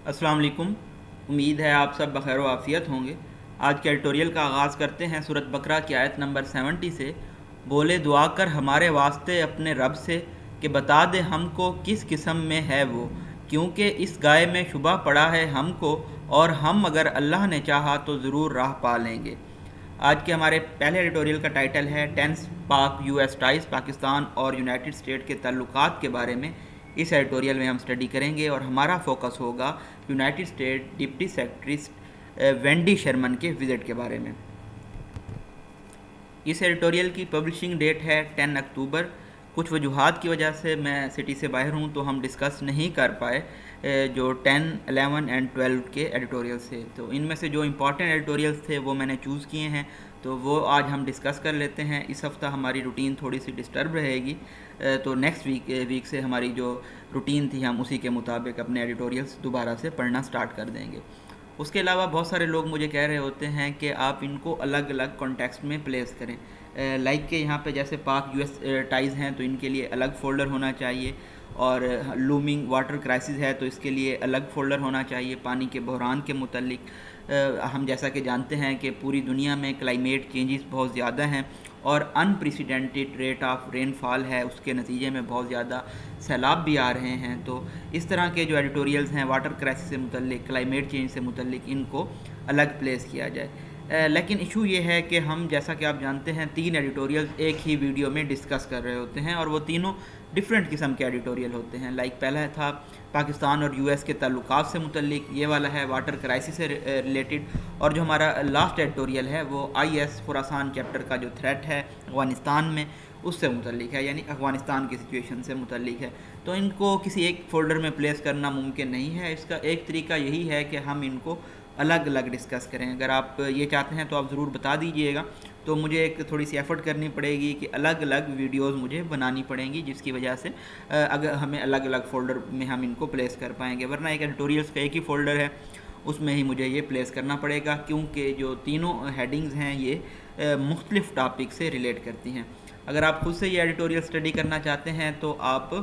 السلام علیکم۔ امید ہے آپ سب بخیر و عافیت ہوں گے۔ آج کے ایڈیٹوریل کا آغاز کرتے ہیں سورۃ بقرہ کی آیت نمبر 70 سے۔ بولے دعا کر ہمارے واسطے اپنے رب سے کہ بتا دے ہم کو کس قسم میں ہے وہ، کیونکہ اس گائے میں شبہ پڑا ہے ہم کو، اور ہم اگر اللہ نے چاہا تو ضرور راہ پا لیں گے۔ آج کے ہمارے پہلے ایڈیٹوریل کا ٹائٹل ہے ٹینس پاک یو ایس ٹائز، پاکستان اور یونائٹڈ اسٹیٹ کے تعلقات کے بارے میں۔ اس ایڈیٹوریل میں ہم اسٹڈی کریں گے اور ہمارا فوکس ہوگا United State deputy secretary Wendy Sherman کے وزٹ کے بارے میں۔ اس ایڈیٹوریل کی پبلشنگ ڈیٹ ہے 10 اکتوبر۔ کچھ وجوہات کی وجہ سے میں سٹی سے باہر ہوں تو ہم ڈسکس نہیں کر پائے جو 10، 11 اینڈ 12 کے ایڈیٹوریل سے، تو ان میں سے جو امپورٹنٹ ایڈیٹوریلس تھے وہ میں نے چوز کیے ہیں، تو وہ آج ہم ڈسکس کر لیتے ہیں۔ اس ہفتہ ہماری روٹین تھوڑی سی ڈسٹرب رہے گی، تو نیکسٹ ویک سے ہماری جو روٹین تھی ہم اسی کے مطابق اپنے ایڈیٹوریلس دوبارہ سے پڑھنا سٹارٹ کر دیں گے۔ اس کے علاوہ بہت سارے لوگ مجھے کہہ رہے ہوتے ہیں کہ آپ ان کو الگ الگ کانٹیکسٹ میں پلیس کریں، لائک کہ یہاں پہ جیسے پاک یو ایس ٹائز ہیں تو ان کے لیے الگ فولڈر ہونا چاہیے، اور لومنگ واٹر کرائسس ہے تو اس کے لیے الگ فولڈر ہونا چاہیے۔ پانی کے بحران کے متعلق ہم جیسا کہ جانتے ہیں کہ پوری دنیا میں کلائمیٹ چینجز بہت زیادہ ہیں اور انپریسیڈنٹڈ ریٹ آف رین فال ہے، اس کے نتیجے میں بہت زیادہ سیلاب بھی آ رہے ہیں۔ تو اس طرح کے جو ایڈیٹوریلز ہیں واٹر کرائسس سے متعلق، کلائمیٹ چینج سے متعلق، ان کو الگ پلیس کیا جائے۔ لیکن ایشو یہ ہے کہ ہم جیسا کہ آپ جانتے ہیں 3 ایڈیٹوریلز ایک ہی ویڈیو میں ڈسکس کر رہے ہوتے ہیں، اور وہ تینوں ڈفرینٹ قسم کے ایڈیٹوریل ہوتے ہیں۔ لائک پہلا تھا پاکستان اور یو ایس کے تعلقات سے متعلق، یہ والا ہے واٹر کرائسس سے ریلیٹڈ، اور جو ہمارا لاسٹ ایڈیٹوریل ہے وہ آئی ایس خراسان چیپٹر کا جو تھریٹ ہے افغانستان میں اس سے متعلق ہے، یعنی افغانستان کی سچویشن سے متعلق ہے۔ تو ان کو کسی ایک فولڈر میں پلیس کرنا ممکن نہیں ہے۔ اس کا ایک طریقہ یہی ہے کہ ہم ان کو الگ الگ ڈسکس کریں۔ اگر آپ یہ چاہتے ہیں تو آپ ضرور بتا دیجئے گا، تو مجھے ایک تھوڑی سی ایفرٹ کرنی پڑے گی کہ الگ الگ ویڈیوز مجھے بنانی پڑیں گی، جس کی وجہ سے اگر ہمیں الگ الگ فولڈر میں ہم ان کو پلیس کر پائیں گے، ورنہ ایک ایڈیٹوریلز کا ایک ہی فولڈر ہے اس میں ہی مجھے یہ پلیس کرنا پڑے گا، کیونکہ جو تینوں ہیڈنگز ہیں یہ مختلف ٹاپک سے ریلیٹ کرتی ہیں۔ اگر آپ خود سے یہ ایڈیٹوریل اسٹڈی کرنا چاہتے ہیں تو آپ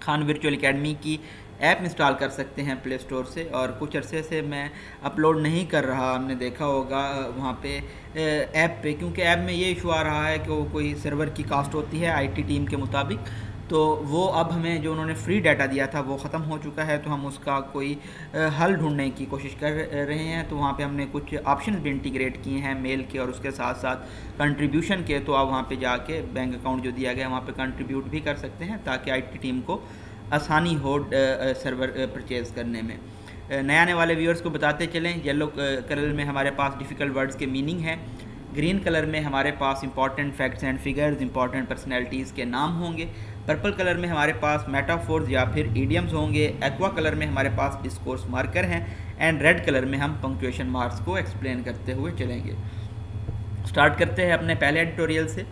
خان ورچوئل اکیڈمی کی ایپ انسٹال کر سکتے ہیں پلے اسٹور سے، اور کچھ عرصے سے میں اپلوڈ نہیں کر رہا، ہم نے دیکھا ہوگا وہاں پہ ایپ پہ، کیونکہ ایپ میں یہ ایشو آ رہا ہے کہ وہ کوئی سرور کی کاسٹ ہوتی ہے آئی ٹی ٹیم کے مطابق، تو وہ اب ہمیں جو انہوں نے فری ڈیٹا دیا تھا وہ ختم ہو چکا ہے، تو ہم اس کا کوئی حل ڈھونڈنے کی کوشش کر رہے ہیں۔ تو وہاں پہ ہم نے کچھ آپشنز بھی انٹیگریٹ کیے ہیں میل کے اور اس کے ساتھ ساتھ کنٹریبیوشن کے، تو آپ وہاں پہ جا کے بینک اکاؤنٹ جو دیا گیا وہاں پہ کنٹریبیوٹ بھی کر سکتے ہیں تاکہ آئی ٹی ٹیم کو آسانی ہو سرور پرچیز کرنے میں۔ نئے آنے والے ویورز کو بتاتے چلیں، یلو کلر میں ہمارے پاس ڈیفیکلٹ ورڈز کے میننگ ہے، گرین کلر میں ہمارے پاس important facts and figures, important personalities کے نام ہوں گے، پرپل کلر میں ہمارے پاس میٹافورز یا پھر ایڈیمز ہوں گے، ایکوا کلر میں ہمارے پاس ڈسکورس مارکر ہیں، اینڈ ریڈ کلر میں ہم پنکچویشن مارکس کو ایکسپلین کرتے ہوئے چلیں گے۔ سٹارٹ کرتے ہیں اپنے پہلے ایڈیٹوریل سے۔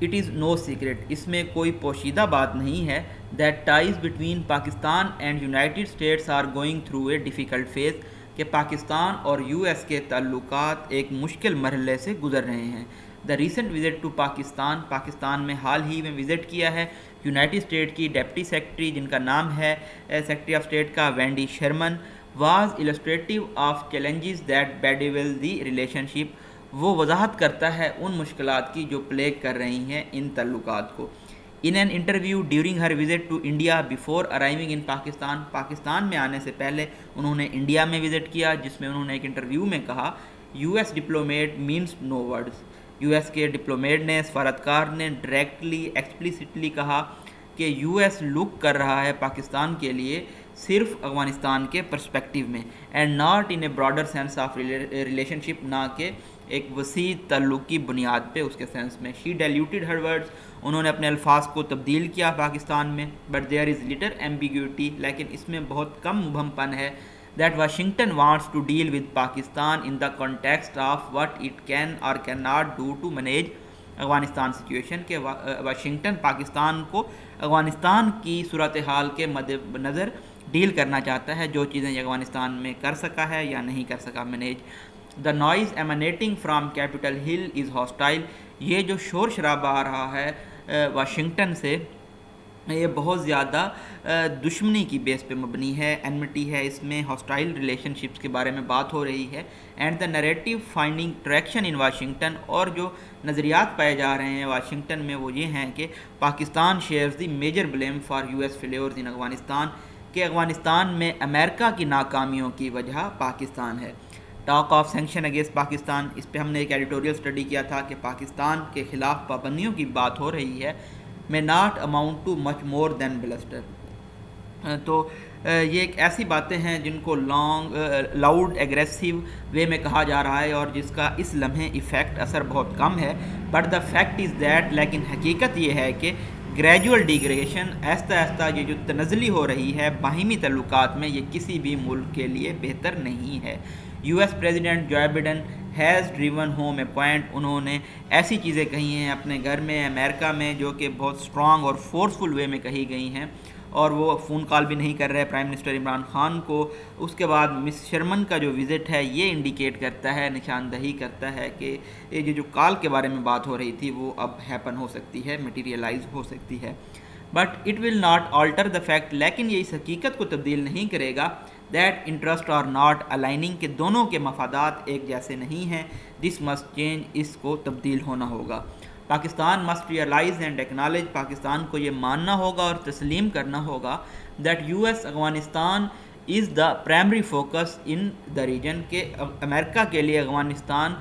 اٹ از نو سیکرٹ، اس میں کوئی پوشیدہ بات نہیں ہے، that ties between Pakistan and United States are going through a difficult phase, کہ پاکستان اور یو ایس کے تعلقات ایک مشکل مرحلے سے گزر رہے ہیں۔ The recent visit to Pakistan, Pakistan میں حال ہی میں وزٹ کیا ہے یونائٹڈ اسٹیٹ کی ڈپٹی سیکرٹری، جن کا نام ہے سیکرٹری آف اسٹیٹ کا Wendy Sherman, was illustrative of challenges that bedevil the relationship, وہ وضاحت کرتا ہے ان مشکلات کی جو پلیگ کر رہی ہیں ان تعلقات کو۔ In an interview during her visit to India before arriving in Pakistan, Pakistan میں آنے سے پہلے انہوں نے انڈیا میں وزٹ کیا، جس میں انہوں نے ایک انٹرویو میں کہا یو ایس ڈپلومیٹ مینس نو ورڈز، یو ایس کے ڈپلومیٹ نے، سفارتکار نے ڈائریکٹلی ایکسپلیسٹلی کہا کہ یو ایس لک کر رہا ہے پاکستان کے لیے صرف افغانستان کے پرسپیکٹیو میں، and not in a broader sense of relationship, نہ کہ ایک وسیع تعلق کی بنیاد پہ اس کے سینس میں۔ شی ڈائلیوٹیڈ ہر ورڈز، انہوں نے اپنے الفاظ کو تبدیل کیا پاکستان میں، but there is little ambiguity, لیکن اس میں بہت کم مبہم پن ہے، that Washington wants to deal with Pakistan in the context of what it can or can not do to manage Afghanistan situation, کہ واشنگٹن پاکستان کو افغانستان کی صورتحال کے مد نظر ڈیل کرنا چاہتا ہے، جو چیزیں یہ افغانستان میں کر سکا ہے یا نہیں کر سکا manage. The noise emanating from Capitol Hill is hostile, یہ جو شور شرابہ آ رہا ہے واشنگٹن سے یہ بہت زیادہ دشمنی کی بیس پہ مبنی ہے، انمٹی ہے، اس میں ہاسٹائل ریلیشن شپس کے بارے میں بات ہو رہی ہے، and the narrative finding traction in Washington, اور جو نظریات پائے جا رہے ہیں واشنگٹن میں وہ یہ ہیں کہ Pakistan shares the major blame for U S failures in Afghanistan, کہ افغانستان میں امریکہ کی ناکامیوں کی وجہ پاکستان ہے۔ Talk of sanction against Pakistan, اس پہ ہم نے ایک ایڈیٹوریل اسٹڈی کیا تھا کہ پاکستان کے خلاف پابندیوں کی بات ہو رہی ہے، may not amount to much more than bluster۔ تو یہ ایک ایسی باتیں ہیں جن کو لاؤڈ ایگریسیو وے میں کہا جا رہا ہے اور جس کا اس لمحے ایفیکٹ اثر بہت کم ہے، but the fact is that, لیکن حقیقت یہ ہے کہ گریجول ڈیگریڈیشن، آہستہ آہستہ یہ جو تنزلی ہو رہی ہے باہمی تعلقات میں، یہ کسی بھی ملک کے لیے بہتر نہیں ہے۔ U S president Joe Biden has driven home a point, انہوں نے ایسی چیزیں کہی ہیں اپنے گھر میں امریکہ میں جو کہ بہت اسٹرانگ اور فورسفل وے میں کہی گئی ہیں، اور وہ فون کال بھی نہیں کر رہے پرائم منسٹر عمران خان کو۔ اس کے بعد مس شرمن کا جو وزٹ ہے یہ انڈیکیٹ کرتا ہے، نشاندہی کرتا ہے کہ یہ جو کال کے بارے میں بات ہو رہی تھی وہ اب ہیپن ہو سکتی ہے، مٹیریلائز ہو سکتی ہے، but it will not alter the fact, لیکن یہ اس حقیقت کو تبدیل نہیں کرے گا that interest are not aligning, کہ دونوں کے مفادات ایک جیسے نہیں ہیں، دس مسٹ چینج، اس کو تبدیل ہونا ہوگا۔ Pakistan must realize and acknowledge, Pakistan کو یہ ماننا ہوگا اور تسلیم کرنا ہوگا that U S Afghanistan is the primary focus in the region, کہ امریکہ کے لیے افغانستان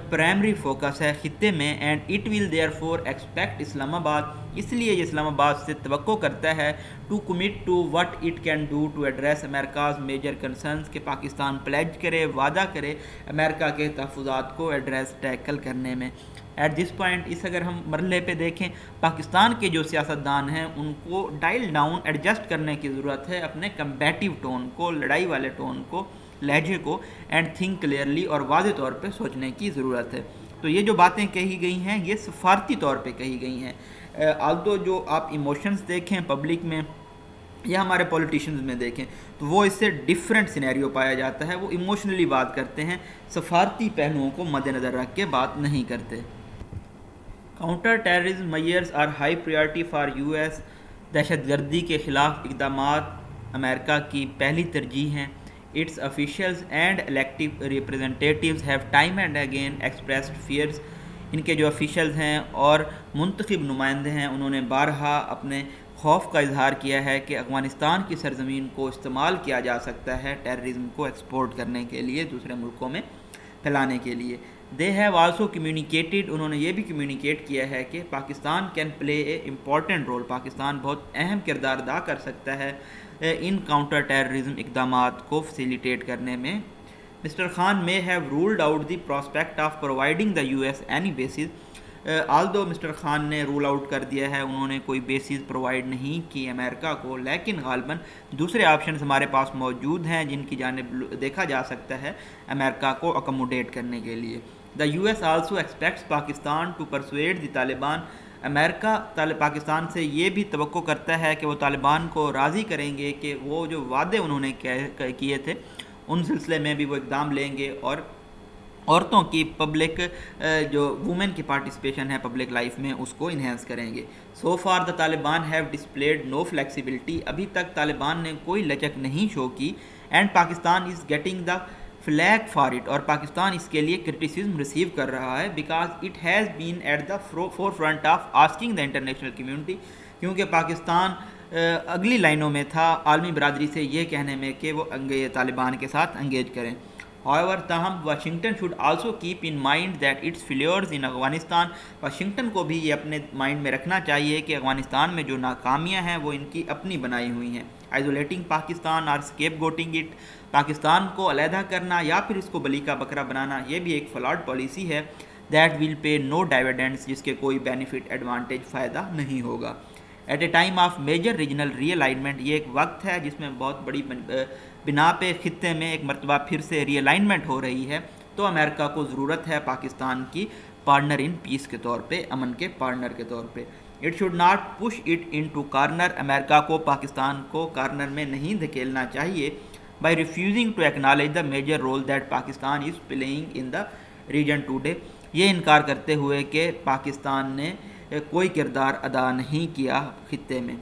پرائمری فوکس ہے خطے میں، and it will therefore expect Islamabad, اس لیے یہ اسلام آباد سے توقع کرتا ہے to commit to what it can do to address America's major concerns, کہ پاکستان پلیج کرے، وعدہ کرے امریکہ کے تحفظات کو ایڈریس ٹیکل کرنے میں۔ ایٹ دس پوائنٹ، اس اگر ہم مرحلے پہ دیکھیں، پاکستان کے جو سیاستدان ہیں ان کو ڈائل ڈاؤن ایڈجسٹ کرنے کی ضرورت ہے اپنے کمبیٹیو ٹون کو، لڑائی والے ٹون کو، لہجے کو، اینڈ تھنک کلیئرلی، اور واضح طور پہ سوچنے کی ضرورت ہے۔ تو یہ جو باتیں کہی گئی ہیں یہ سفارتی طور پہ کہی گئی ہیں، آلدو جو آپ ایموشنز دیکھیں پبلک میں یا ہمارے پولیٹیشنز میں دیکھیں تو وہ اس سے ڈیفرنٹ سینیریو پایا جاتا ہے، وہ ایموشنلی بات کرتے ہیں، سفارتی پہلوؤں کو مد نظر رکھ کے بات نہیں کرتے۔ Counter terrorism measures are high priority for U S, دہشت گردی کے خلاف اقدامات امریکہ کی پہلی ترجیح ہیں۔ Its officials and elective representatives have time and again expressed fears, ان کے جو آفیشلز ہیں اور منتخب نمائندے ہیں انہوں نے بارہا اپنے خوف کا اظہار کیا ہے کہ افغانستان کی سرزمین کو استعمال کیا جا سکتا ہے ٹیررزم کو ایکسپورٹ کرنے کے لیے، دوسرے ملکوں میں پھیلانے کے لیے۔ دے ہیو آلسو کمیونیکیٹڈ، انہوں نے یہ بھی کمیونیکیٹ کیا ہے کہ Pakistan can play a important role, Pakistan بہت اہم کردار ادا کر سکتا ہے ان کاؤنٹر ٹیررزم اقدامات کو فیسیلیٹیٹ کرنے میں۔ Mister Khan may have ruled out the prospect of providing the US any bases، although mister Khan نے رول آؤٹ کر دیا ہے، انہوں نے کوئی بیسز پرووائڈ نہیں کی امریکہ کو، لیکن غالباً دوسرے آپشنز ہمارے پاس موجود ہیں جن کی جانب دیکھا جا سکتا ہے امریکہ کو اکوموڈیٹ کرنے کے لیے۔ The U S also expects Pakistan to persuade the Taliban, امریکہ پاکستان سے یہ بھی توقع کرتا ہے کہ وہ طالبان کو راضی کریں گے کہ وہ جو وعدے انہوں نے کیے تھے ان سلسلے میں بھی وہ اقدام لیں گے، اور عورتوں کی پبلک جو وومن کی پارٹیسپیشن ہے پبلک لائف میں اس کو انہینس کریں گے۔ So far the Taliban have displayed no flexibility, ابھی تک طالبان نے کوئی لچک نہیں شو کی، and Pakistan is getting the flak for it, اور پاکستان اس کے لیے کرٹیسزم ریسیو کر رہا ہے، because it has been at the forefront of asking the international community, کیونکہ پاکستان اگلی لائنوں میں تھا عالمی برادری سے یہ کہنے میں کہ وہ طالبان کے ساتھ انگیج کریں۔ However، تاہم Washington should also keep in mind that its failures in Afghanistan, Washington کو بھی یہ اپنے مائنڈ میں رکھنا چاہیے کہ افغانستان میں جو ناکامیاں ہیں وہ ان کی اپنی بنائی ہوئی ہیں۔ isolating پاکستان اور scapegoating it، پاکستان کو علیحدہ کرنا یا پھر اس کو بلی کا بکرا بنانا، یہ بھی ایک فلاڈ پالیسی ہے that will pay no dividends، جس کے کوئی بینیفٹ ایڈوانٹیج فائدہ نہیں ہوگا۔ At a time of major regional realignment, یہ ایک وقت ہے جس میں بہت بڑی بنا پہ خطے میں ایک مرتبہ پھر سے ری الائنمنٹ ہو رہی ہے، تو امریکہ کو ضرورت ہے پاکستان کی پارٹنر ان پیس کے طور پہ، امن کے پارٹنر کے طور پہ۔ It should not push it into corner, امریکہ کو پاکستان کو کارنر میں نہیں دھکیلنا چاہیے، by refusing to acknowledge the major role that Pakistan is playing in the region today, یہ انکار کرتے ہوئے کہ پاکستان نے کوئی کردار ادا نہیں کیا خطے میں۔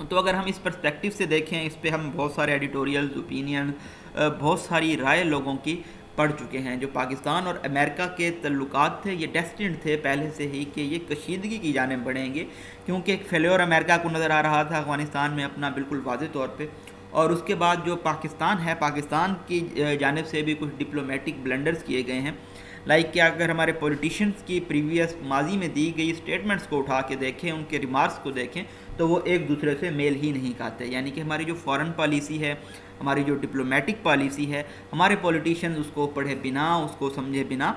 تو اگر ہم اس پرسپیکٹیو سے دیکھیں، اس پہ ہم بہت سارے ایڈیٹوریلز، اوپینین، بہت ساری رائے لوگوں کی پڑھ چکے ہیں. جو پاکستان اور امریکہ کے تعلقات تھے یہ ڈیسٹنڈ تھے پہلے سے ہی کہ یہ کشیدگی کی جانب بڑھیں گے، کیونکہ ایک فیلیور امریکہ کو نظر آ رہا تھا افغانستان میں اپنا بالکل واضح طور پہ. اور اس کے بعد جو پاکستان ہے، پاکستان کی جانب سے بھی کچھ ڈپلومیٹک بلنڈرز کیے گئے ہیں. لائک کہ اگر ہمارے پولیٹیشنز کی پریویس ماضی میں دی گئی اسٹیٹمنٹس کو اٹھا کے دیکھیں، ان کے ریمارکس کو دیکھیں، تو وہ ایک دوسرے سے میل ہی نہیں کھاتے. یعنی کہ ہماری جو فارن پالیسی ہے، ہماری جو ڈپلومیٹک پالیسی ہے، ہمارے پولیٹیشنز اس کو پڑھے بنا، اس کو سمجھے بنا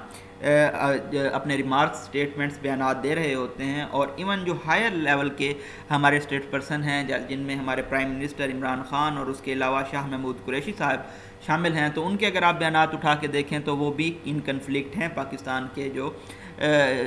اپنے ریمارکس، اسٹیٹمنٹس، بیانات دے رہے ہوتے ہیں. اور ایون جو ہائر لیول کے ہمارے اسٹیٹ پرسن ہیں، جن میں ہمارے پرائم منسٹر عمران خان اور اس کے علاوہ شاہ محمود قریشی صاحب شامل ہیں، تو ان کے اگر آپ بیانات اٹھا کے دیکھیں تو وہ بھی ان کنفلکٹ ہیں پاکستان کے جو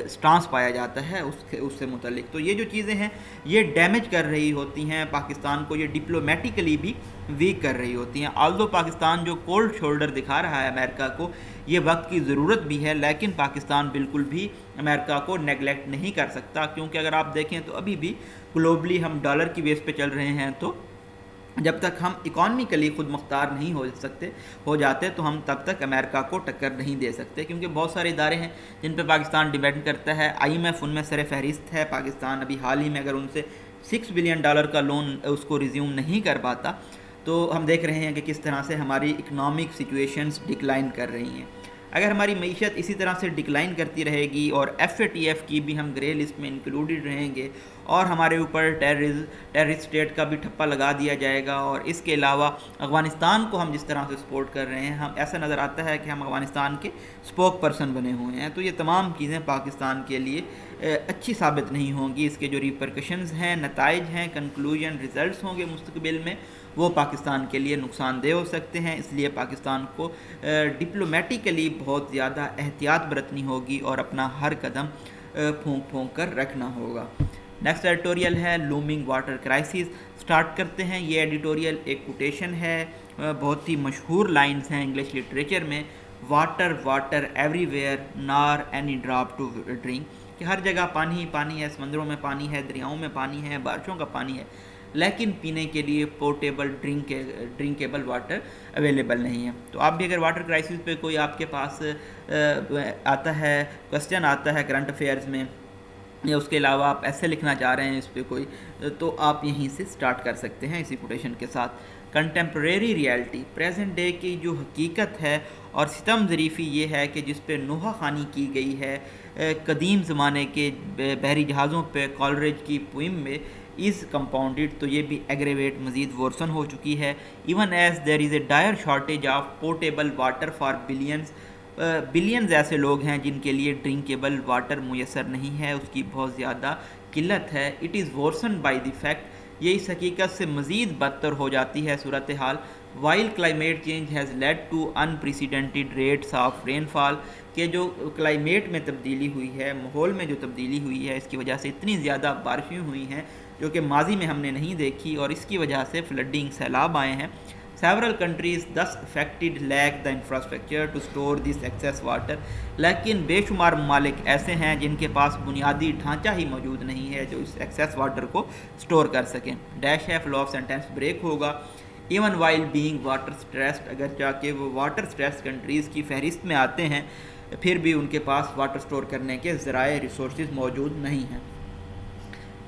سٹانس پایا جاتا ہے اس سے متعلق. تو یہ جو چیزیں ہیں یہ ڈیمیج کر رہی ہوتی ہیں پاکستان کو، یہ ڈپلومیٹیکلی بھی ویک کر رہی ہوتی ہیں. آلدو پاکستان جو کولڈ شولڈر دکھا رہا ہے امریکہ کو، یہ وقت کی ضرورت بھی ہے، لیکن پاکستان بالکل بھی امریکہ کو نیگلیکٹ نہیں کر سکتا. کیونکہ اگر آپ دیکھیں تو ابھی بھی گلوبلی ہم ڈالر کی بیس پہ چل رہے ہیں، تو جب تک ہم اکانومیکلی خود مختار نہیں ہو جاتے تو ہم تب تک امریکہ کو ٹکر نہیں دے سکتے. کیونکہ بہت سارے ادارے ہیں جن پہ پاکستان ڈیپینڈ کرتا ہے. IMF ان میں سر فہرست ہے. پاکستان ابھی حال ہی میں اگر ان سے $6 بلین کا لون اس کو ریزیوم نہیں کر پاتا، تو ہم دیکھ رہے ہیں کہ کس طرح سے ہماری اکنامک سچویشنز ڈکلائن کر رہی ہیں. اگر ہماری معیشت اسی طرح سے ڈکلائن کرتی رہے گی اور FATF کی بھی ہم گرے لسٹ میں انکلوڈڈ رہیں گے، اور ہمارے اوپر ٹیررسٹ اسٹیٹ کا بھی ٹھپا لگا دیا جائے گا، اور اس کے علاوہ افغانستان کو ہم جس طرح سے سپورٹ کر رہے ہیں، ہم ایسا نظر آتا ہے کہ ہم افغانستان کے اسپوک پرسن بنے ہوئے ہیں، تو یہ تمام چیزیں پاکستان کے لیے اچھی ثابت نہیں ہوں گی. اس کے جو ریپرکشنز ہیں، نتائج ہیں، کنکلوژن، ریزلٹس ہوں گے مستقبل میں، وہ پاکستان کے لیے نقصان دہ ہو سکتے ہیں. اس لیے پاکستان کو ڈپلومیٹیکلی بہت زیادہ احتیاط برتنی ہوگی اور اپنا ہر قدم پھونک پھونک کر رکھنا ہوگا. نیکسٹ ایڈیٹوریل ہے لومنگ واٹر کرائسس. سٹارٹ کرتے ہیں. یہ ایڈیٹوریل ایک کوٹیشن ہے، بہت ہی مشہور لائنز ہیں انگلش لٹریچر میں: واٹر واٹر ایوری ویئر نار اینی ڈراپ ٹو ڈرنک. کہ ہر جگہ پانی ہی پانی ہے، سمندروں میں پانی ہے، دریاؤں میں پانی ہے، بارشوں کا پانی ہے، لیکن پینے کے لیے پورٹیبل ڈرنکیبل واٹر اویلیبل نہیں ہے. تو آپ بھی اگر واٹر کرائسس پہ کوئی آپ کے پاس آتا ہے، کوسچن آتا ہے کرنٹ افیئرز میں، یا اس کے علاوہ آپ ایسے لکھنا چاہ رہے ہیں اس پہ کوئی، تو آپ یہیں سے سٹارٹ کر سکتے ہیں اسی کوٹیشن کے ساتھ. کنٹمپریری ریالٹی، پریزنٹ ڈے کی جو حقیقت ہے اور ستم ظریفی یہ ہے کہ جس پہ نوحہ خوانی کی گئی ہے قدیم زمانے کے بحری جہازوں پہ کالرج کی پوئم میں، از کمپاؤنڈڈ. تو یہ بھی ایگریویٹ مزید ورسن ہو چکی ہے. Even as there is a dire shortage of portable water for billions ایسے لوگ ہیں جن کے لیے ڈرنکیبل واٹر میسر نہیں ہے، اس کی بہت زیادہ قلت ہے. It is worsen by the fact, یہ اس حقیقت سے مزید بدتر ہو جاتی ہے صورتحال. While climate change has led to unprecedented rates of rainfall, کہ جو کلائمیٹ میں تبدیلی ہوئی ہے، ماحول میں جو تبدیلی ہوئی ہے، اس کی وجہ سے اتنی زیادہ بارشیں ہوئی ہیں جو کہ ماضی میں ہم نے نہیں دیکھی، اور اس کی وجہ سے فلڈنگ، سیلاب آئے ہیں. Several countries thus affected lack the infrastructure to store this excess water. لیکن بے شمار ممالک ایسے ہیں جن کے پاس بنیادی ڈھانچہ ہی موجود نہیں ہے جو اس ایکسیس واٹر کو سٹور کر سکیں. ڈیش ہے، فلو آف سینٹینس بریک ہوگا. Even while being water stressed, اگرچہ کہ وہ واٹر اسٹریس کنٹریز کی فہرست میں آتے ہیں، پھر بھی ان کے پاس واٹر سٹور کرنے کے ذرائع، ریسورسز موجود نہیں ہیں.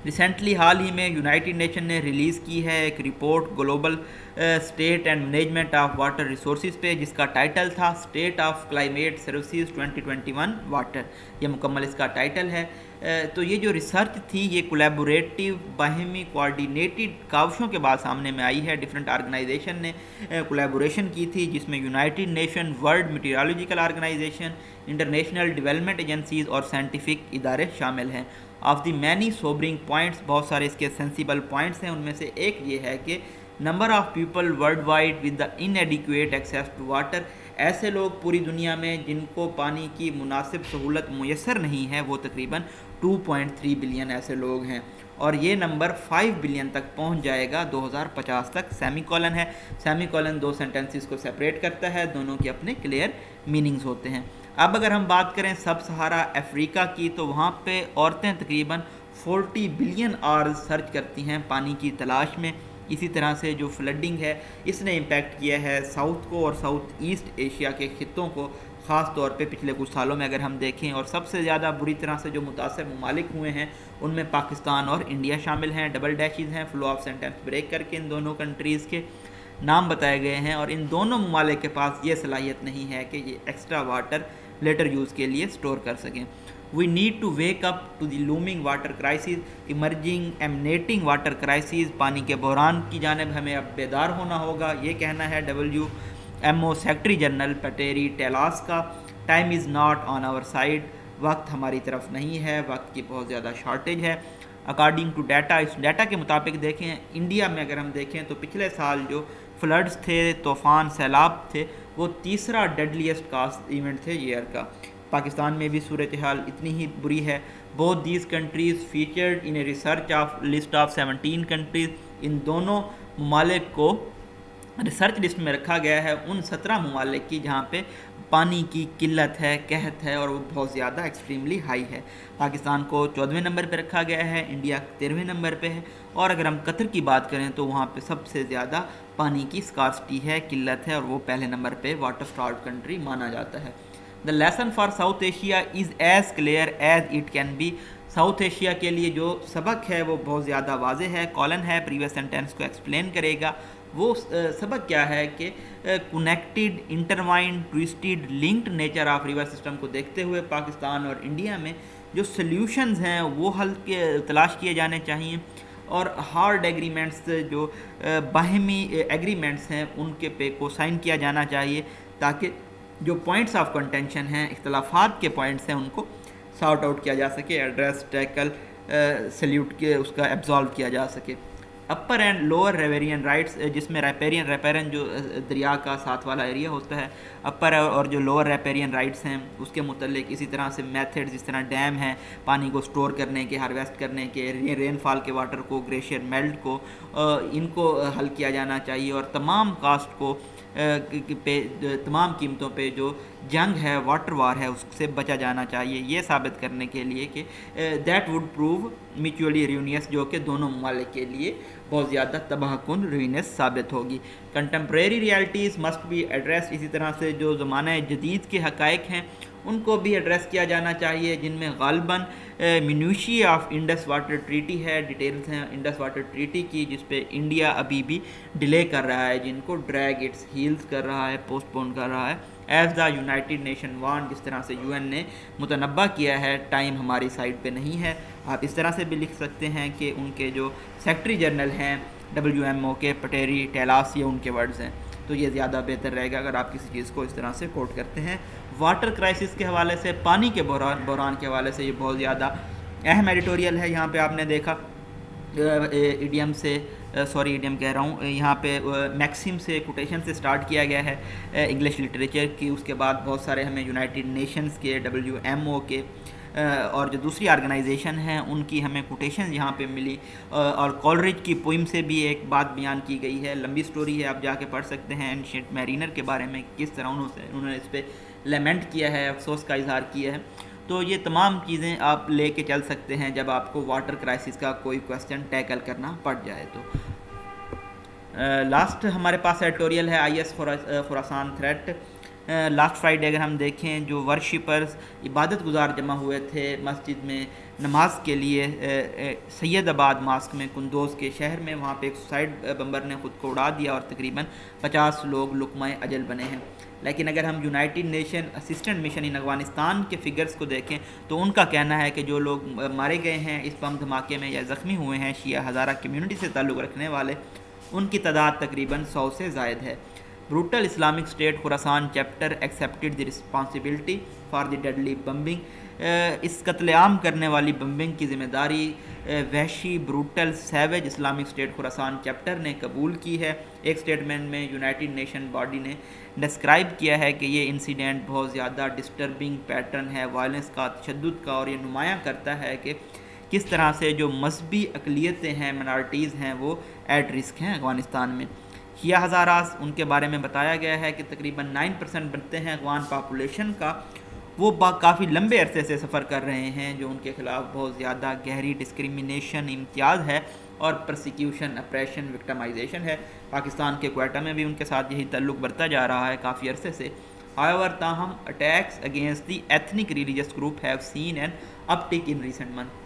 ریسنٹلی حال ہی میں یونائٹڈ نیشن نے ریلیز کی ہے ایک report global state and management of water resources پہ، جس کا ٹائٹل تھا state of climate services 2021 water. یہ مکمل اس کا ٹائٹل ہے. تو یہ جو ریسرچ تھی یہ کولیبوریٹیو، باہمی کوآرڈینیٹڈ کاوشوں کے بعد سامنے میں آئی ہے. ڈفرینٹ آرگنائزیشن نے کولیبوریشن کی تھی، جس میں United Nation, World Meteorological Organization, International Development Agencies اور سائنٹیفک ادارے شامل ہیں. Of the many sobering points, بہت سارے اس کے سینسیبل پوائنٹس ہیں، ان میں سے ایک یہ ہے کہ number of people worldwide with the inadequate access to water, ایسے لوگ پوری دنیا میں جن کو پانی کی مناسب سہولت میسر نہیں ہے، وہ تقریباً 2.3 بلین ایسے لوگ ہیں، اور یہ نمبر 5 بلین تک پہنچ جائے گا 2050 تک. سیمی کولن ہے، سیمی کولن دو سینٹنسز کو سیپریٹ کرتا ہے، دونوں کے اپنے کلیئر میننگز ہوتے ہیں. اب اگر ہم بات کریں سب سہارا افریقہ کی، تو وہاں پہ عورتیں تقریباً 40 بلین آرز سرچ کرتی ہیں پانی کی تلاش میں. اسی طرح سے جو فلڈنگ ہے اس نے امپیکٹ کیا ہے ساؤتھ کو اور ساؤتھ ایسٹ ایشیا کے خطوں کو, خاص طور پہ پچھلے کچھ سالوں میں اگر ہم دیکھیں. اور سب سے زیادہ بری طرح سے جو متاثر ممالک ہوئے ہیں ان میں پاکستان اور انڈیا شامل ہیں. ڈبل ڈیشز ہیں, فلو آف سینٹینس بریک کر کے ان دونوں کنٹریز کے نام بتائے گئے ہیں, اور ان دونوں ممالک کے پاس یہ صلاحیت نہیں ہے کہ یہ ایکسٹرا واٹر لیٹر یوز کے لیے سٹور کر سکیں. We need to wake up to the looming water crisis, emerging emanating water crisis, پانی کے بحران کی جانب ہمیں اب بیدار ہونا ہوگا, یہ کہنا ہے WMO secretary general Petteri Taalas کا. Time is not on our side, وقت ہماری طرف نہیں ہے, وقت کی بہت زیادہ شارٹیج ہے. اکارڈنگ ٹو ڈیٹا, اس ڈیٹا کے مطابق دیکھیں انڈیا میں اگر ہم دیکھیں تو پچھلے سال جو فلڈز تھے, طوفان, سیلاب تھے, وہ تیسرا ڈیڈلیسٹ کاسٹ ایونٹ تھے ایئر کا. پاکستان میں بھی صورتحال اتنی ہی بری ہے. Both these countries featured in a research of list of 17 countries, ان دونوں ممالک کو ریسرچ لسٹ میں رکھا گیا ہے ان 17 ممالک کی جہاں پہ پانی کی قلت ہے, قحط ہے, اور وہ بہت زیادہ ایکسٹریملی ہائی ہے. پاکستان کو 14ویں نمبر پہ رکھا گیا ہے, انڈیا 13ویں نمبر پہ ہے, اور اگر ہم قطر کی بات کریں تو وہاں پہ سب سے زیادہ پانی کی اسکارسٹی ہے, قلت ہے, اور وہ پہلے نمبر پہ واٹر اسٹاروڈ کنٹری مانا جاتا ہے. The lesson for South Asia is as clear as it can be. South Asia کے لیے جو سبق ہے وہ بہت زیادہ واضح ہے. کالن ہے, پریویس سینٹینس کو ایکسپلین کرے گا. وہ سبق کیا ہے کہ connected, intertwined, twisted, linked nature of river system کو دیکھتے ہوئے پاکستان اور انڈیا میں جو سلیوشنز ہیں وہ حل کے تلاش کیے جانے چاہئیں, اور ہارڈ ایگریمنٹس جو باہمی ایگریمنٹس ہیں ان کے پہ کو سائن کیا جانا چاہیے, تاکہ جو پوائنٹس آف کنٹینشن ہیں, اختلافات کے پوائنٹس ہیں, ان کو سارٹ آؤٹ کیا جا سکے, ایڈریس, ٹیکل, سلیوٹ کے اس کا ایبزالو کیا جا سکے. اپر اینڈ لوور ریپیرین رائٹس, جس میں ریپیرین جو دریا کا ساتھ والا ایریا ہوتا ہے, اپر اور جو لوور ریپیرین رائٹس ہیں اس کے متعلق اسی طرح سے میتھڈ, جس طرح ڈیم ہیں پانی کو سٹور کرنے کے, ہارویسٹ کرنے کے, رین فال کے واٹر کو, گلیشیئر میلٹ کو, ان کو حل کیا جانا چاہیے. اور تمام کاسٹ کو پہ, تمام قیمتوں پہ جو جنگ ہے, واٹر وار ہے, اس سے بچا جانا چاہیے, یہ ثابت کرنے کے لیے کہ دیٹ وڈ پروو میچولی ریونیس, جو کہ دونوں ممالک کے لیے بہت زیادہ تباہ کن ریونیس ثابت ہوگی. Contemporary realities must be address, اسی طرح سے جو زمانہ جدید کے حقائق ہیں ان کو بھی ایڈریس کیا جانا چاہیے, جن میں غالباً منوشی آف انڈس واٹر ٹریٹی ہے, ڈیٹیلز ہیں انڈس واٹر ٹریٹی کی, جس پہ انڈیا ابھی بھی ڈیلے کر رہا ہے, جن کو ڈریگ اٹس ہیلز کر رہا ہے, پوسٹ پون کر رہا ہے. ایز دا یونائٹڈ نیشن وان, جس طرح سے UN نے متنبہ کیا ہے, ٹائم ہماری سائڈ پہ نہیں ہے. آپ اس طرح سے بھی لکھ سکتے ہیں کہ ان کے جو سیکرٹری جنرل ہیں WMO کے, پیٹری ٹیلاس, یہ ان کے ورڈز ہیں, تو یہ زیادہ بہتر رہے گا اگر آپ کسی چیز کو اس طرح سے کوٹ کرتے ہیں. واٹر کرائسس کے حوالے سے, پانی کے بحران کے حوالے سے یہ بہت زیادہ اہم ایڈیٹوریل ہے. یہاں پہ آپ نے دیکھا ایڈیم سے, ایڈیم کہہ رہا ہوں, یہاں پہ میکسم سے, کوٹیشن سے سٹارٹ کیا گیا ہے انگلش لٹریچر کی. اس کے بعد بہت سارے ہمیں یونائٹڈ نیشنز کے, WMO کے, اور جو دوسری آرگنائزیشن ہیں ان کی ہمیں کوٹیشن یہاں پہ ملی, اور کولرج کی پوئم سے بھی ایک بات بیان کی گئی ہے. لمبی سٹوری ہے, آپ جا کے پڑھ سکتے ہیں اینشینٹ میرینر کے بارے میں, کس طرح انہوں نے اس پہ لیمنٹ کیا ہے, افسوس کا اظہار کیا ہے. تو یہ تمام چیزیں آپ لے کے چل سکتے ہیں جب آپ کو واٹر کرائسس کا کوئی کویسچن ٹیکل کرنا پڑ جائے. تو لاسٹ ہمارے پاس ایڈیٹوریل ہے IS Khorasan threat. Last Friday اگر ہم دیکھیں, جو ورشپرز, عبادت گزار جمع ہوئے تھے مسجد میں نماز کے لیے سید آباد ماسک میں, قندوز کے شہر میں, وہاں پہ ایک سوسائڈ بمبر نے خود کو اڑا دیا اور تقریباً 50 لوگ لقمہ اجل بنے ہیں. لیکن اگر ہم یونائٹڈ نیشن اسسٹنٹ مشن ان افغانستان کے فگرز کو دیکھیں تو ان کا کہنا ہے کہ جو لوگ مارے گئے ہیں اس بم دھماکے میں یا زخمی ہوئے ہیں شیعہ ہزارہ کمیونٹی سے تعلق رکھنے والے, ان کی تعداد تقریباً 100 سے زائد ہے. Brutal Islamic State Khorasan chapter accepted the responsibility for the deadly bombing. اس قتل عام کرنے والی بمبنگ کی ذمہ داری وحشی, brutal, savage Islamic State Khorasan chapter نے قبول کی ہے. ایک اسٹیٹمنٹ میں یونائٹڈ نیشن باڈی نے ڈسکرائب کیا ہے کہ یہ انسیڈنٹ بہت زیادہ ڈسٹربنگ پیٹرن ہے وائلنس کا, تشدد کا, اور یہ نمایاں کرتا ہے کہ کس طرح سے جو مذہبی اقلیتیں ہیں, منارٹیز ہیں, وہ ایٹ رسک ہیں افغانستان میں. شیعہ ہزاراز, ان کے بارے میں بتایا گیا ہے کہ تقریباً 9% بنتے ہیں افغان پاپولیشن کا, وہ کافی لمبے عرصے سے سفر کر رہے ہیں، جو ان کے خلاف بہت زیادہ گہری ڈسکریمنیشن، امتیاز ہے اور پرسیکیوشن، اپریشن، وکٹمائزیشن ہے۔ پاکستان کے کوئٹہ میں بھی ان کے ساتھ یہی تعلق برتا جا رہا ہے کافی عرصے سے۔ However, تاہم attacks against the ethnic religious group have seen an uptick in recent months۔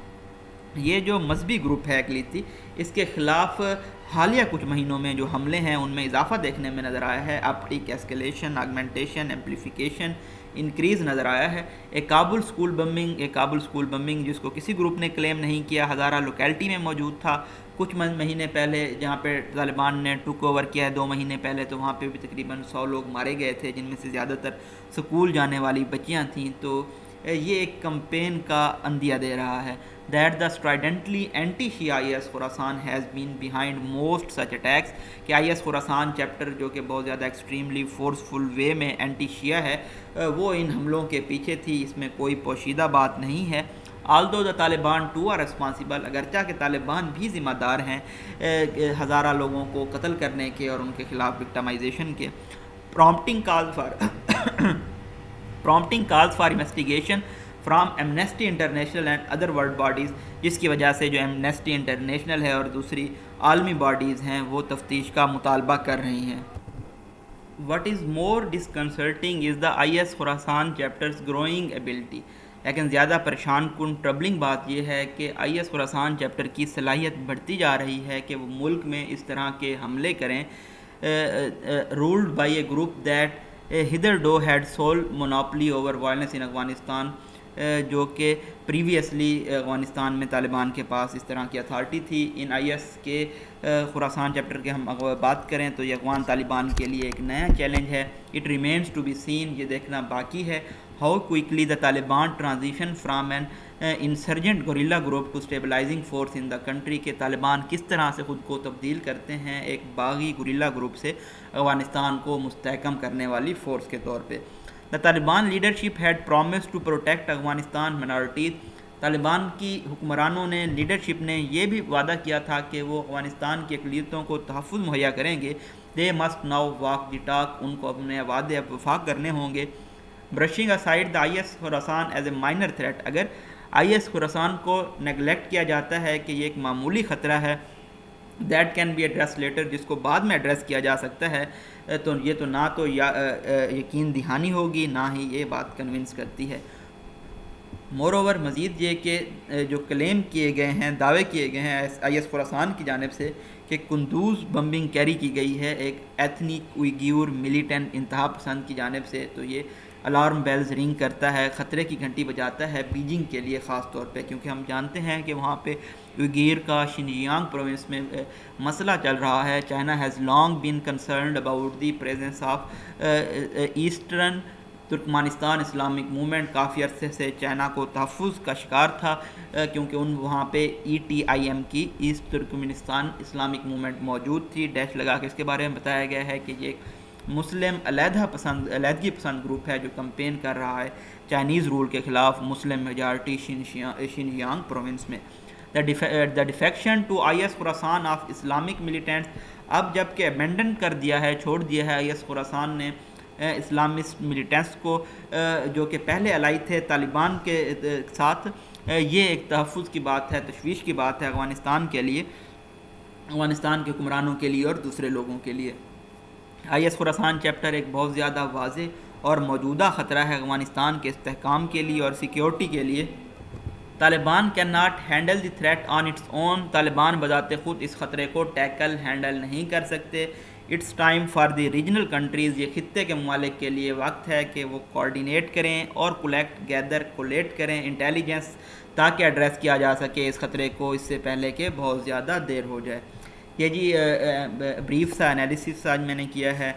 یہ جو مذہبی گروپ ہے اقلیتی، اس کے خلاف حالیہ کچھ مہینوں میں جو حملے ہیں ان میں اضافہ دیکھنے میں نظر آیا ہے۔ اپٹیک، ایسکیلیشن، آگمنٹیشن، ایمپلیفیکیشن، انکریز نظر آیا ہے۔ ایک کابل اسکول بمبنگ جس کو کسی گروپ نے کلیم نہیں کیا، ہزارہ لوکیلٹی میں موجود تھا کچھ مہینے پہلے، جہاں پہ طالبان نے ٹیک اوور کیا ہے 2 مہینے پہلے، تو وہاں پہ بھی تقریباً 100 لوگ مارے گئے تھے، جن میں سے زیادہ تر سکول جانے والی بچیاں تھیں۔ تو یہ ایک کمپین کا عندیہ دے رہا ہے that the stridently anti-Shia IS Khorasan has been behind most such attacks، کہ IS خوراسان چیپٹر جو کہ بہت زیادہ ایکسٹریملی فورسفل وے میں اینٹی شیعہ ہے، وہ ان حملوں کے پیچھے تھی، اس میں کوئی پوشیدہ بات نہیں ہے۔ although the Taliban too are responsible، اگرچہ کہ طالبان بھی ذمہ دار ہیں ہزارہ لوگوں کو قتل کرنے کے اور ان کے خلاف وکٹمائزیشن کے۔ prompting calls for investigation from Amnesty international and other world bodies, جس کی وجہ سے جو ایمنیسٹی انٹرنیشنل ہے اور دوسری عالمی باڈیز ہیں وہ تفتیش کا مطالبہ کر رہی ہیں۔ What is more disconcerting is the IS Khorasan chapters growing ability, لیکن زیادہ پریشان کن ٹربلنگ بات یہ ہے کہ IS خوراسان چیپٹر کی صلاحیت بڑھتی جا رہی ہے کہ وہ ملک میں اس طرح کے حملے کریں، ruled by a group that hitherto had sole monopoly over violence in Afghanistan, جو کہ پریویسلی افغانستان میں طالبان کے پاس اس طرح کی اتھارٹی تھی۔ ان IS کے خوراسان چیپٹر کے ہم بات کریں تو یہ افغان طالبان کے لیے ایک نیا چیلنج ہے۔ It remains to be seen, یہ دیکھنا باقی ہے، how quickly the Taliban transition from an insurgent guerrilla group to stabilising force in the country, کہ طالبان کس طرح سے خود کو تبدیل کرتے ہیں ایک باغی گوریلا گروپ سے افغانستان کو مستحکم کرنے والی فورس کے طور پہ۔ The Taliban leadership had promised to protect Afghanistan minorities، Taliban کی حکمرانوں نے، لیڈرشپ نے یہ بھی وعدہ کیا تھا کہ وہ افغانستان کی اقلیتوں کو تحفظ مہیا کریں گے۔ They must now walk the talk، ان کو اپنے وعدے وفا کرنے ہوں گے۔ Brushing aside the IS خوراسان as a minor threat، اگر IS خوراسان کو نیگلیکٹ کیا جاتا ہے کہ یہ ایک معمولی خطرہ ہے، that can be address later, جس کو بعد میں ایڈریس کیا جا سکتا ہے، تو یہ تو نہ تو یقین دہانی ہوگی، نہ ہی یہ بات کنونس کرتی ہے۔ مور اوور، مزید یہ کہ جو کلیم کیے گئے ہیں، دعوے کیے گئے ہیں IS خوراسان کی جانب سے کہ قندوز بمبنگ کیری کی گئی ہے ایک ایتھنک اوئیغور ملیٹنٹ انتہا پسند کی جانب سے، تو یہ الارم بیلز رنگ کرتا ہے، خطرے کی گھنٹی بجاتا ہے بیجنگ کے لیے خاص طور پہ، کیونکہ ہم جانتے ہیں کہ وہاں پہ اوئیغور کا شنجیانگ پروونس میں مسئلہ چل رہا ہے۔ China has long been concerned about the presence of Eastern Turkestan Islamic movement, کافی عرصے سے چائنا کو تحفظ کا شکار تھا، کیونکہ وہاں پہ ETIM کی ایسٹ ترکمانستان اسلامک موومنٹ موجود تھی۔ ڈیش لگا کے اس کے بارے میں بتایا گیا ہے کہ یہ ایک مسلم علیحدگی پسند گروپ ہے جو کمپین کر رہا ہے چائنیز رول کے خلاف مسلم میجارٹی شنجیانگ پروونس میں۔ The defection to IS Khorasan of Islamic militants, اب جب کہ ابینڈن کر دیا ہے، چھوڑ دیا ہے IS خوراسان نے اسلامسٹ ملیٹنٹس کو، جو کہ پہلے الائی تھے طالبان کے ساتھ، یہ ایک تحفظ کی بات ہے، تشویش کی بات ہے افغانستان کے لیے، افغانستان کے حکمرانوں کے لیے اور دوسرے لوگوں کے لیے۔ IS خوراسان چیپٹر ایک بہت زیادہ واضح اور موجودہ خطرہ ہے افغانستان کے استحکام کے لیے اور سیکیورٹی کے لیے۔ Taliban can not handle the threat on its own, Taliban بذات خود اس خطرے کو ہینڈل نہیں کر سکتے۔ It's time for the regional countries, یہ خطے کے ممالک کے لیے وقت ہے کہ وہ کوارڈینیٹ کریں اور کولیٹ کریں انٹیلیجنس، تاکہ ایڈریس کیا جا سکے اس خطرے کو اس سے پہلے کہ بہت زیادہ دیر ہو جائے۔ یہ جی بریف سا انالیسس آج میں نے کیا ہے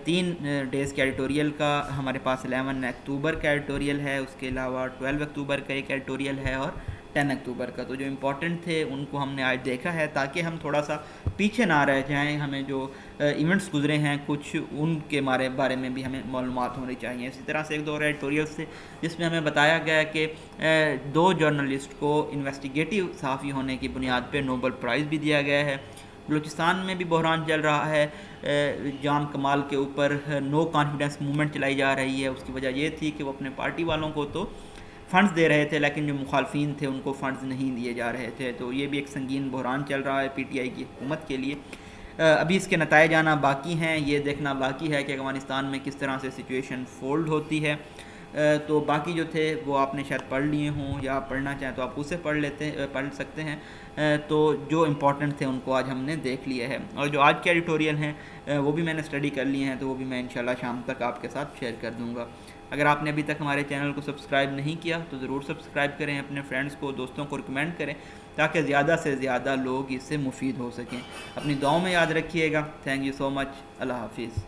3 ڈیز کے ایڈیٹوریل کا، ہمارے پاس 11 اکتوبر کا ایڈیٹوریل ہے، اس کے علاوہ 12 اکتوبر کا ایک ایڈیٹوریل ہے اور 10 اکتوبر کا، تو جو امپورٹنٹ تھے ان کو ہم نے آج دیکھا ہے تاکہ ہم تھوڑا سا پیچھے نہ رہ جائیں، ہمیں جو ایونٹس گزرے ہیں کچھ ان کے بارے میں بھی ہمیں معلومات ہونی چاہیے۔ اسی طرح سے ایک دو ایڈیٹوریل سے جس میں ہمیں بتایا گیا کہ 2 جرنلسٹ کو انویسٹیگیٹو صحافی ہونے کی بنیاد پہ نوبل پرائز بھی دیا گیا ہے۔ بلوچستان میں بھی بحران چل رہا ہے، جام کمال کے اوپر نو کانفیڈنس موومنٹ چلائی جا رہی ہے. اس کی وجہ یہ تھی کہ وہ اپنے پارٹی والوں کو تو فنڈز دے رہے تھے لیکن جو مخالفین تھے ان کو فنڈز نہیں دیے جا رہے تھے. تو یہ بھی ایک سنگین بحران چل رہا ہے پی ٹی آئی کی حکومت کے لیے. ابھی اس کے نتائج آنا باقی ہیں، یہ دیکھنا باقی ہے کہ افغانستان میں کس طرح سے سچویشن فولڈ ہوتی ہے. تو باقی جو تھے وہ آپ نے شاید پڑھ لیے ہوں، یا آپ پڑھنا چاہیں تو آپ اسے پڑھ سکتے ہیں. تو جو امپورٹنٹ تھے ان کو آج ہم نے دیکھ لیا ہے، اور جو آج کے ایڈیٹوریل ہیں وہ بھی میں نے اسٹڈی کر لیے ہیں، تو وہ بھی میں انشاءاللہ شام تک آپ کے ساتھ شیئر کر دوں گا. اگر آپ نے ابھی تک ہمارے چینل کو سبسکرائب نہیں کیا تو ضرور سبسکرائب کریں، اپنے فرینڈس کو، دوستوں کو ریکمینڈ کریں تاکہ زیادہ سے زیادہ لوگ اس سے مفید ہو سکیں. اپنی دعاؤں میں یاد رکھیے گا. تھینک یو سو مچ. اللہ حافظ.